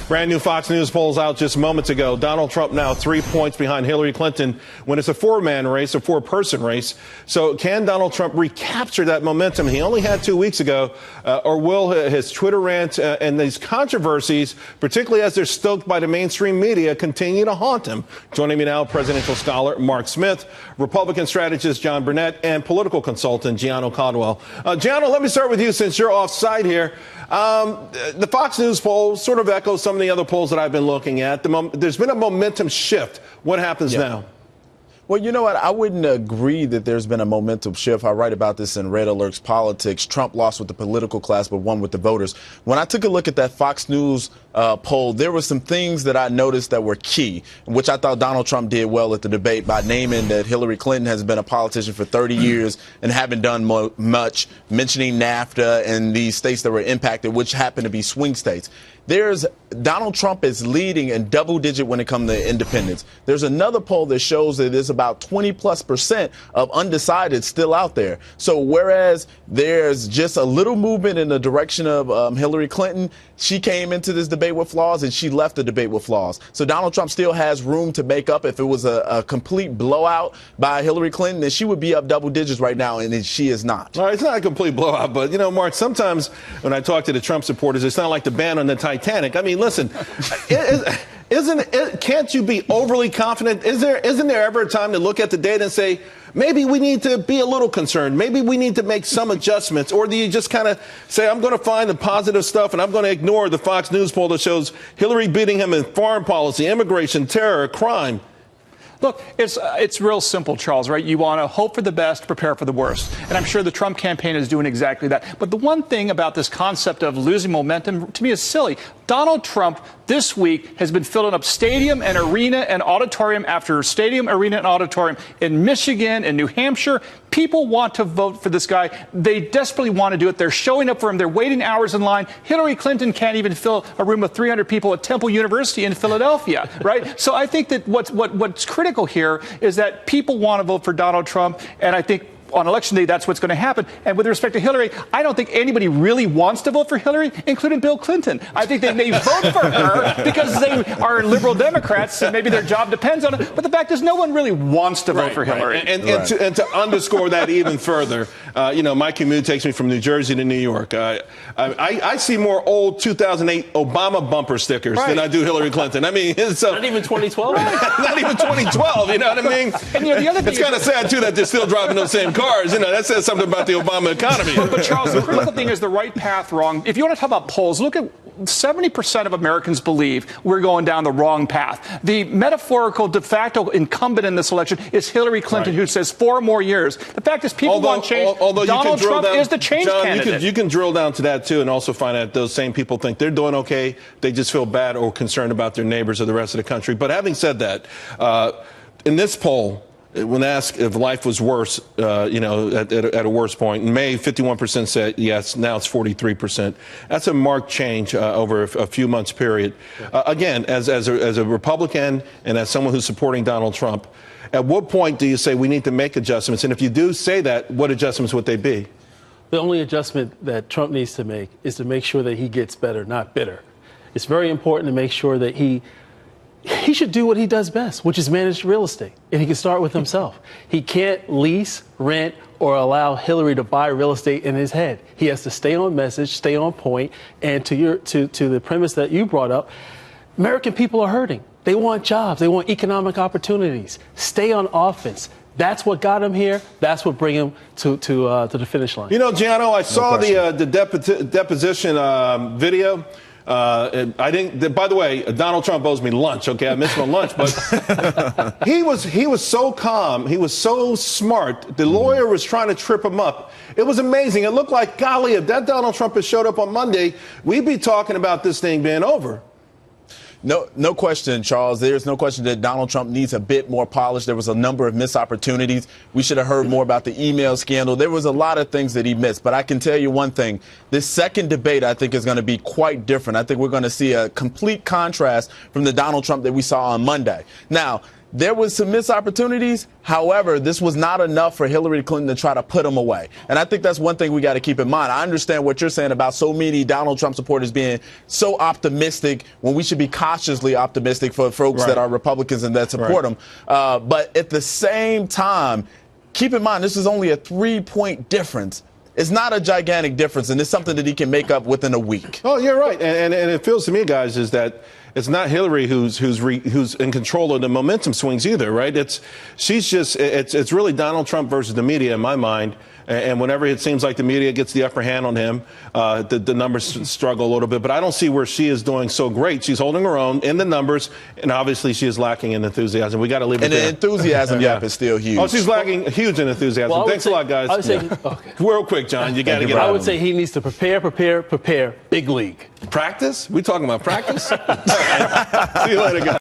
Brand new Fox News polls out just moments ago. Donald Trump now 3 points behind Hillary Clinton when it's a four-man race, a four-person race. So can Donald Trump recapture that momentum he only had 2 weeks ago, or will his Twitter rant and these controversies, particularly as they're stoked by the mainstream media, continue to haunt him? Joining me now, presidential scholar Mark Smith, Republican strategist John Burnett, and political consultant Gianno Caldwell. Gianno, let me start with you since you're off-site here. The Fox News poll sort of echoes some of the other polls that I've been looking at. There's been a momentum shift. What happens now? Well, you know what? I wouldn't agree that there's been a momentum shift. I write about this in Red Alerts Politics. Trump lost with the political class, but won with the voters. When I took a look at that Fox News poll, there were some things that I noticed that were key, which I thought Donald Trump did well at the debate by naming that Hillary Clinton has been a politician for 30 years and haven't done much, mentioning NAFTA and the states that were impacted, which happen to be swing states. Donald Trump is leading in double digit when it comes to independents. There's another poll that shows that there's about 20+% of undecided still out there. So whereas there's just a little movement in the direction of Hillary Clinton, she came into this debate with flaws and she left the debate with flaws. So Donald Trump still has room to make up. If it was a complete blowout by Hillary Clinton, then she would be up double digits right now, and she is not. All right, it's not a complete blowout, but, you know, Mark, sometimes when I talk to the Trump supporters, it's not like the band on the Titanic. I mean, listen, can't you be overly confident? Isn't there ever a time to look at the data and say, maybe we need to be a little concerned, maybe we need to make some adjustments? Or do you just kind of say, I'm going to find the positive stuff and I'm going to ignore the Fox News poll that shows Hillary beating him in foreign policy, immigration, terror, crime? Look, it's real simple, Charles, right? You want to hope for the best, prepare for the worst. And I'm sure the Trump campaign is doing exactly that. But the one thing about this concept of losing momentum, to me, is silly. Donald Trump this week has been filling up stadium and arena and auditorium after stadium, arena, and auditorium in Michigan and New Hampshire. People want to vote for this guy. They desperately want to do it. They're showing up for him. They're waiting hours in line. Hillary Clinton can't even fill a room of 300 people at Temple University in Philadelphia, right? So I think that what's critical here is that people want to vote for Donald Trump, and I think on Election Day, that's what's going to happen. And with respect to Hillary, I don't think anybody really wants to vote for Hillary, including Bill Clinton. I think they may vote for her because they are liberal Democrats and maybe their job depends on it. But the fact is, no one really wants to vote for Hillary. And to underscore that even further, you know, my commute takes me from New Jersey to New York. I see more old 2008 Obama bumper stickers than I do Hillary Clinton. I mean, it's not even 2012. Not even 2012. You know what I mean? And you know, the other thing it's kind of sad too that they're still driving those same cars. You know, that says something about the Obama economy. But Charles, the critical thing is the right path, wrong. If you want to talk about polls, look at 70% of Americans believe we're going down the wrong path. The metaphorical de facto incumbent in this election is Hillary Clinton, who says 4 more years. The fact is, people want change. Donald Trump is the change candidate. You can drill down to that, too, and also find out those same people think they're doing okay. They just feel bad or concerned about their neighbors or the rest of the country. But having said that, in this poll, when asked if life was worse, you know, at a worse point, in May, 51% said yes. Now it's 43%. That's a marked change over a few months period. Again, as a Republican and as someone who's supporting Donald Trump, at what point do you say we need to make adjustments? And if you do say that, what adjustments would they be? The only adjustment that Trump needs to make is to make sure that he gets better, not bitter. It's very important to make sure that he should do what he does best, which is manage real estate. And he can start with himself. He can't lease, rent, or allow Hillary to buy real estate in his head. He has to stay on message, stay on point. And to the premise that you brought up, American people are hurting. They want jobs. They want economic opportunities. Stay on offense. That's what got him here. That's what bring him to the finish line. You know, Gianno, I saw the deposition video. I didn't. By the way, Donald Trump owes me lunch. Okay, I missed my lunch, but he was so calm. He was so smart. The lawyer was trying to trip him up. It was amazing. It looked like, golly, if that Donald Trump had showed up on Monday, we'd be talking about this thing being over. No question, Charles. There's no question that Donald Trump needs a bit more polish. There was a number of missed opportunities. We should have heard more about the email scandal. There was a lot of things that he missed. But I can tell you one thing. This second debate, I think, is going to be quite different. I think we're going to see a complete contrast from the Donald Trump that we saw on Monday. Now, There was some missed opportunities. However, this was not enough for Hillary Clinton to try to put them away. And I think that's one thing we got to keep in mind. I understand what you're saying about so many Donald Trump supporters being so optimistic when we should be cautiously optimistic for folks that are Republicans and that support him. But at the same time, keep in mind, this is only a 3-point difference. It's not a gigantic difference, and it's something that he can make up within a week. Oh, you're right. And it feels to me, guys, is that it's not Hillary who's in control of the momentum swings either, right? It's really Donald Trump versus the media in my mind. And whenever it seems like the media gets the upper hand on him, the numbers struggle a little bit. But I don't see where she is doing so great. She's holding her own in the numbers, and obviously she is lacking in enthusiasm. We got to leave it there. And the enthusiasm gap is still huge. Oh, she's lacking huge in enthusiasm. Well, Thanks a lot, guys. I would say, okay. Real quick, John, you got to get out. I would say he needs to prepare, big league. Practice? We talking about practice? See you later, guys.